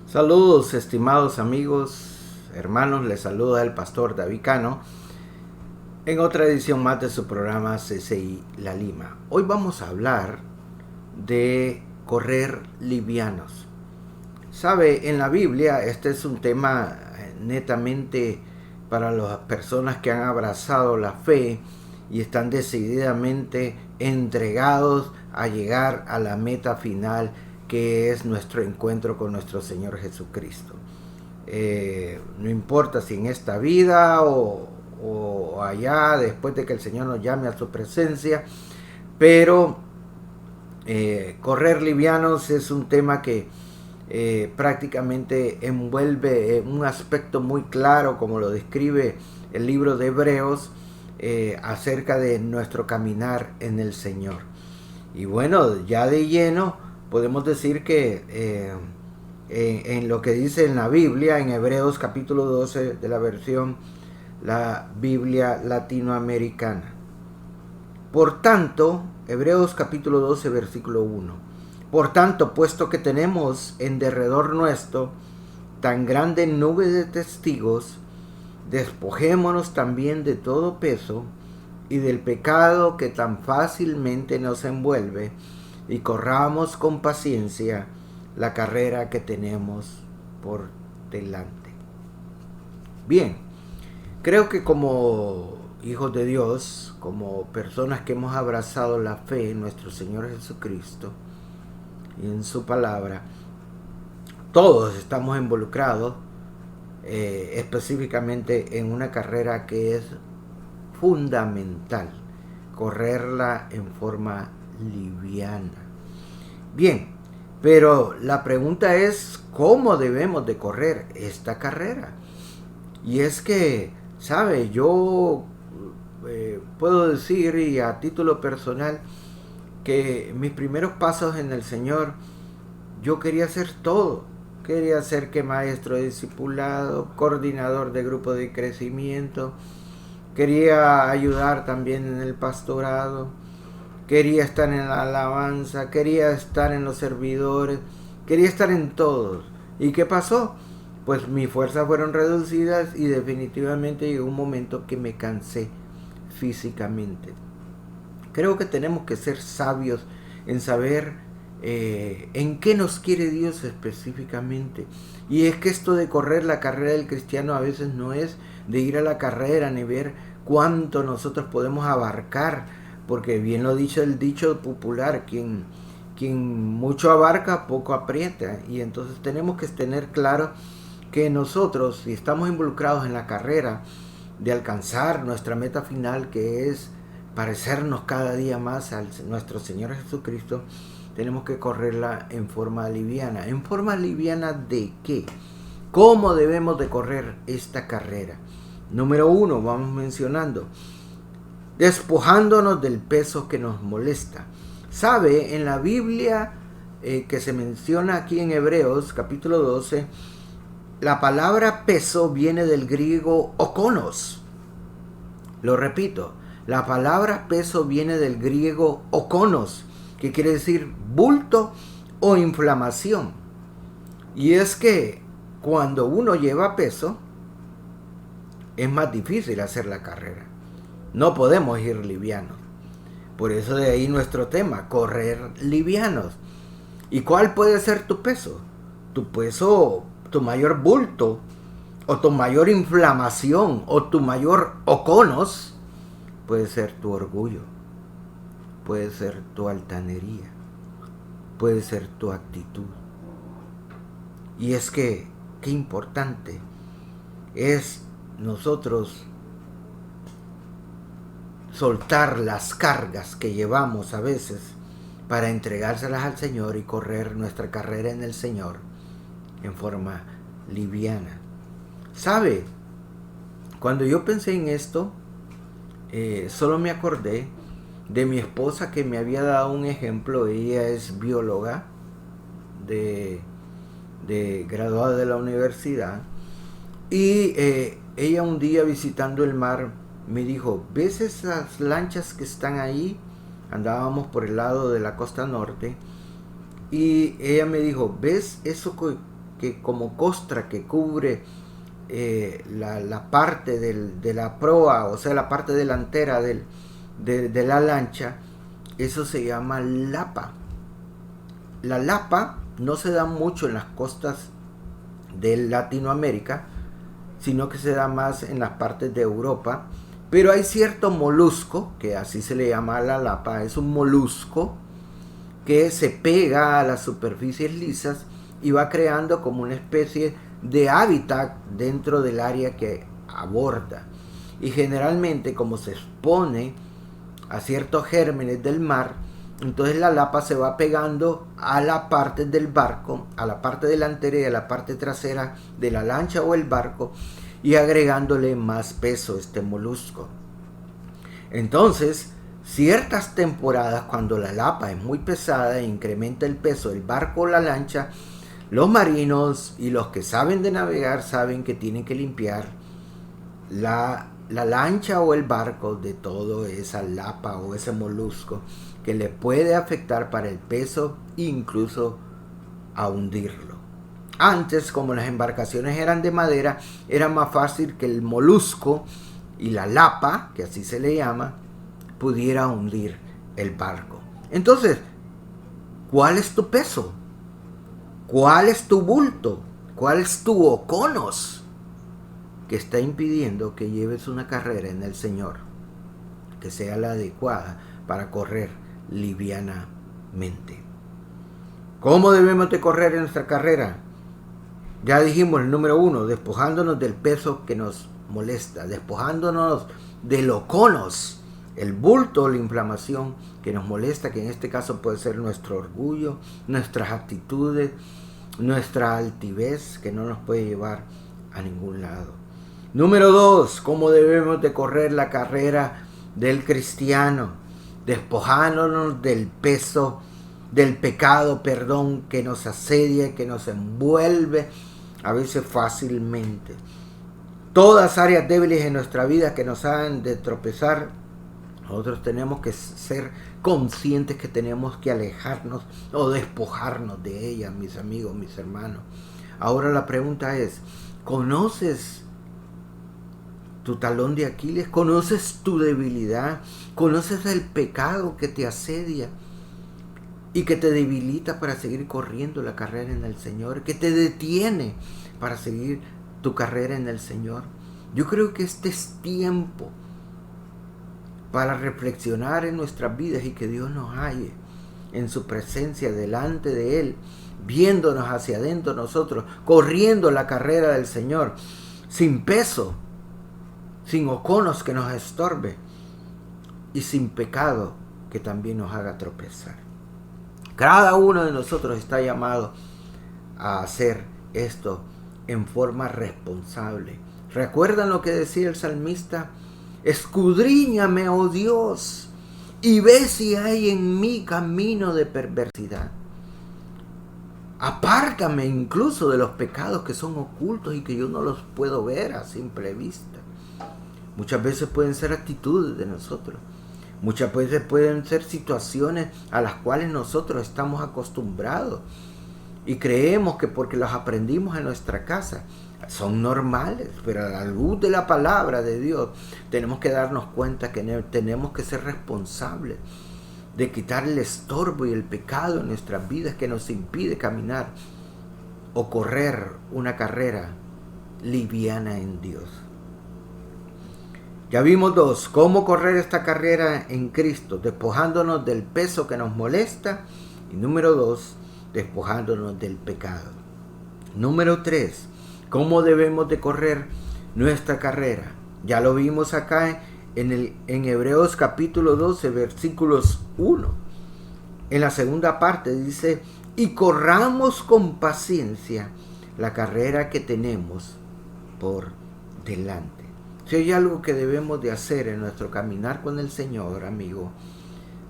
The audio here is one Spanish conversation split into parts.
Saludos, estimados amigos, hermanos, les saluda el pastor David Cano en otra edición más de su programa CCI La Lima. Hoy vamos a hablar de correr livianos. Sabe, en la Biblia este es un tema netamente para las personas que han abrazado la fe y están decididamente entregados a llegar a la meta final, que es nuestro encuentro con nuestro Señor Jesucristo. No importa si en esta vida o allá, después de que el Señor nos llame a su presencia, pero correr livianos es un tema que prácticamente envuelve un aspecto muy claro, como lo describe el libro de Hebreos, acerca de nuestro caminar en el Señor. Y bueno, ya de lleno podemos decir que en lo que dice en la Biblia, en Hebreos capítulo 12 de la versión, la Biblia latinoamericana. Por tanto, Hebreos capítulo 12 versículo 1. Por tanto, puesto que tenemos en derredor nuestro tan grande nube de testigos, despojémonos también de todo peso y del pecado que tan fácilmente nos envuelve, y corramos con paciencia la carrera que tenemos por delante. Bien, creo que como hijos de Dios, como personas que hemos abrazado la fe en nuestro Señor Jesucristo y en su palabra, todos estamos involucrados específicamente en una carrera que es fundamental, correrla en forma liviana. Bien, pero la pregunta es ¿cómo debemos de correr esta carrera? Y es que, ¿sabe? Yo puedo decir, y a título personal, que mis primeros pasos en el Señor, yo quería hacer todo. Quería ser que maestro de discipulado, coordinador de grupo de crecimiento, quería ayudar también en el pastorado, quería estar en la alabanza, quería estar en los servidores, quería estar en todos. ¿Y qué pasó? Pues mis fuerzas fueron reducidas y definitivamente llegó un momento que me cansé físicamente. Creo que tenemos que ser sabios en saber en qué nos quiere Dios específicamente. Y es que esto de correr la carrera del cristiano a veces no es de ir a la carrera ni ver cuánto nosotros podemos abarcar, porque bien lo dice el dicho popular, quien mucho abarca, poco aprieta. Y entonces tenemos que tener claro que nosotros, si estamos involucrados en la carrera de alcanzar nuestra meta final, que es parecernos cada día más a nuestro Señor Jesucristo, tenemos que correrla en forma liviana. ¿En forma liviana de qué? ¿Cómo debemos de correr esta carrera? Número 1, vamos mencionando, despojándonos del peso que nos molesta. ¿Sabe? En la Biblia que se menciona aquí en Hebreos capítulo 12, la palabra peso viene del griego okonos. Lo repito, la palabra peso viene del griego okonos, que quiere decir bulto o inflamación. Y es que cuando uno lleva peso, es más difícil hacer la carrera. No podemos ir livianos. Por eso de ahí nuestro tema, correr livianos. ¿Y cuál puede ser tu peso? Tu peso, tu mayor bulto, o tu mayor inflamación, o tu mayor oconos, puede ser tu orgullo, puede ser tu altanería, puede ser tu actitud. Y es que, qué importante es nosotros soltar las cargas que llevamos a veces para entregárselas al Señor y correr nuestra carrera en el Señor en forma liviana. ¿Sabe? Cuando yo pensé en esto, solo me acordé de mi esposa, que me había dado un ejemplo. Ella es bióloga de graduada de la universidad, y ella un día visitando el mar me dijo, ¿ves esas lanchas que están ahí? Andábamos por el lado de la costa norte, y ella me dijo, ¿ves eso que como costra que cubre la parte de la proa, o sea, la parte delantera de la lancha, eso se llama lapa. La lapa no se da mucho en las costas de Latinoamérica, sino que se da más en las partes de Europa. Pero hay cierto molusco, que así se le llama a la lapa, es un molusco que se pega a las superficies lisas y va creando como una especie de hábitat dentro del área que aborda. Y generalmente, como se expone a ciertos gérmenes del mar, entonces la lapa se va pegando a la parte del barco, a la parte delantera y a la parte trasera de la lancha o el barco, y agregándole más peso a este molusco. Entonces, ciertas temporadas, cuando la lapa es muy pesada e incrementa el peso del barco o la lancha, los marinos y los que saben de navegar saben que tienen que limpiar la lancha o el barco de toda esa lapa o ese molusco que le puede afectar para el peso e incluso a hundirlo. Antes, como las embarcaciones eran de madera, era más fácil que el molusco y la lapa, que así se le llama, pudiera hundir el barco. Entonces, ¿cuál es tu peso? ¿Cuál es tu bulto? ¿Cuál es tu oconos que está impidiendo que lleves una carrera en el Señor que sea la adecuada para correr livianamente? ¿Cómo debemos de correr en nuestra carrera? Ya dijimos el número 1, despojándonos del peso que nos molesta, despojándonos del oconos, el bulto, la inflamación que nos molesta, que en este caso puede ser nuestro orgullo, nuestras actitudes, nuestra altivez, que no nos puede llevar a ningún lado. Número 2, cómo debemos de correr la carrera del cristiano, despojándonos del peso, del pecado, que nos asedia, que nos envuelve a veces fácilmente. Todas áreas débiles en nuestra vida que nos hagan de tropezar, nosotros tenemos que ser conscientes que tenemos que alejarnos o despojarnos de ellas, mis amigos, mis hermanos. Ahora la pregunta es, ¿conoces tu talón de Aquiles? ¿Conoces tu debilidad? ¿Conoces el pecado que te asedia y que te debilita para seguir corriendo la carrera en el Señor, que te detiene para seguir tu carrera en el Señor? Yo creo que este es tiempo para reflexionar en nuestras vidas y que Dios nos halle en su presencia delante de Él, viéndonos hacia adentro nosotros, corriendo la carrera del Señor, sin peso, sin oconos que nos estorbe y sin pecado que también nos haga tropezar. Cada uno de nosotros está llamado a hacer esto en forma responsable. ¿Recuerdan lo que decía el salmista? Escudriñame, oh Dios, y ve si hay en mí camino de perversidad. Apártame incluso de los pecados que son ocultos y que yo no los puedo ver a simple vista. Muchas veces pueden ser actitudes de nosotros. Muchas veces pueden ser situaciones a las cuales nosotros estamos acostumbrados y creemos que porque las aprendimos en nuestra casa son normales, pero a la luz de la palabra de Dios tenemos que darnos cuenta que tenemos que ser responsables de quitar el estorbo y el pecado en nuestras vidas que nos impide caminar o correr una carrera liviana en Dios. Ya vimos 2, cómo correr esta carrera en Cristo, despojándonos del peso que nos molesta. Y número 2, despojándonos del pecado. Número 3, cómo debemos de correr nuestra carrera. Ya lo vimos acá en Hebreos capítulo 12, versículos 1. En la segunda parte dice, y corramos con paciencia la carrera que tenemos por delante. Si hay algo que debemos de hacer en nuestro caminar con el Señor, amigo,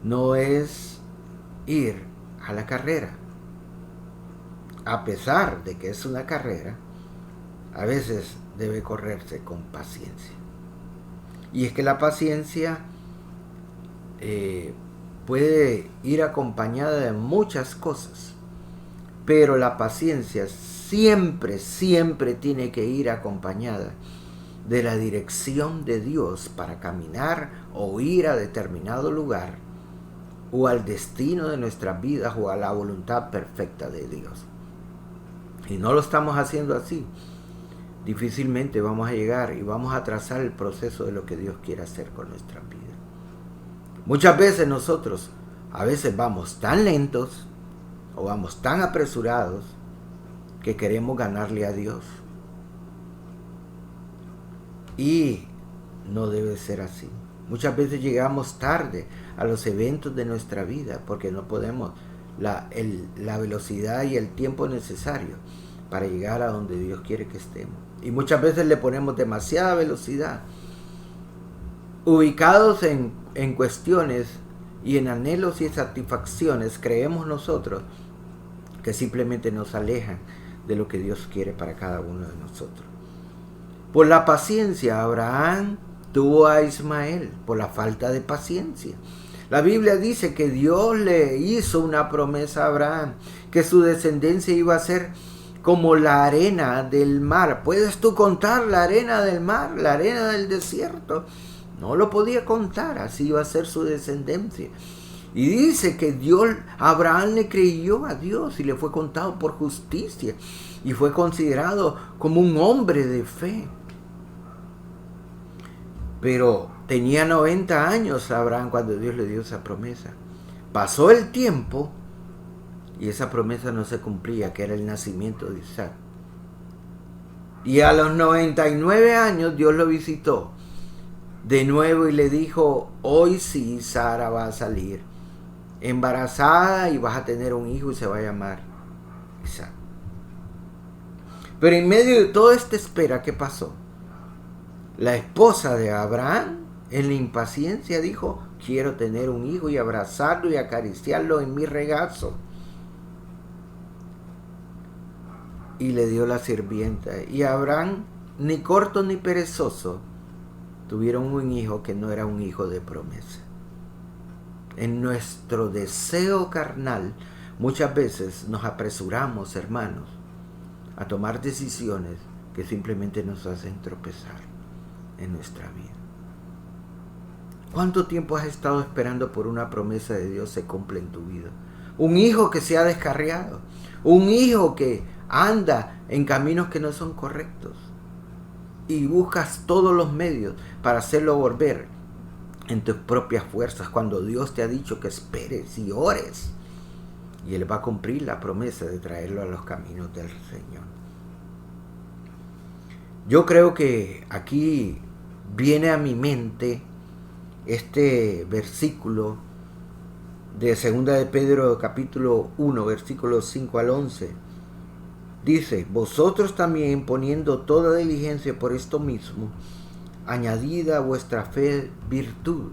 no es ir a la carrera. A pesar de que es una carrera, a veces debe correrse con paciencia. Y es que la paciencia puede ir acompañada de muchas cosas, pero la paciencia siempre, siempre tiene que ir acompañada de la dirección de Dios para caminar o ir a determinado lugar o al destino de nuestras vidas o a la voluntad perfecta de Dios. Y no lo estamos haciendo así, difícilmente vamos a llegar y vamos a trazar el proceso de lo que Dios quiere hacer con nuestras vidas. Muchas veces nosotros, a veces vamos tan lentos o vamos tan apresurados que queremos ganarle a Dios. Y no debe ser así. Muchas veces llegamos tarde a los eventos de nuestra vida porque no podemos la velocidad y el tiempo necesario para llegar a donde Dios quiere que estemos. Y muchas veces le ponemos demasiada velocidad, ubicados en cuestiones y en anhelos y satisfacciones, creemos nosotros que simplemente nos alejan de lo que Dios quiere para cada uno de nosotros. Por la paciencia, Abraham tuvo a Ismael, por la falta de paciencia. La Biblia dice que Dios le hizo una promesa a Abraham, que su descendencia iba a ser como la arena del mar. ¿Puedes tú contar la arena del mar, la arena del desierto? No lo podía contar, así iba a ser su descendencia. Y dice que Abraham le creyó a Dios y le fue contado por justicia y fue considerado como un hombre de fe. Pero tenía 90 años Abraham cuando Dios le dio esa promesa. Pasó el tiempo y esa promesa no se cumplía, que era el nacimiento de Isaac. Y a los 99 años Dios lo visitó de nuevo y le dijo: hoy sí Sara va a salir embarazada y vas a tener un hijo y se va a llamar Isaac. Pero en medio de toda esta espera, ¿qué pasó? La esposa de Abraham, en la impaciencia, dijo: quiero tener un hijo y abrazarlo y acariciarlo en mi regazo. Y le dio la sirvienta. Y Abraham, ni corto ni perezoso, tuvieron un hijo que no era un hijo de promesa. En nuestro deseo carnal, muchas veces nos apresuramos, hermanos, a tomar decisiones que simplemente nos hacen tropezar en nuestra vida. ¿Cuánto tiempo has estado esperando por una promesa de Dios se cumpla en tu vida? Un hijo que se ha descarriado, un hijo que anda en caminos que no son correctos y buscas todos los medios para hacerlo volver en tus propias fuerzas, cuando Dios te ha dicho que esperes y ores y Él va a cumplir la promesa de traerlo a los caminos del Señor. Yo creo que aquí viene a mi mente este versículo de 2 de Pedro capítulo 1 versículos 5 al 11. Dice: vosotros también, poniendo toda diligencia por esto mismo, añadida a vuestra fe virtud,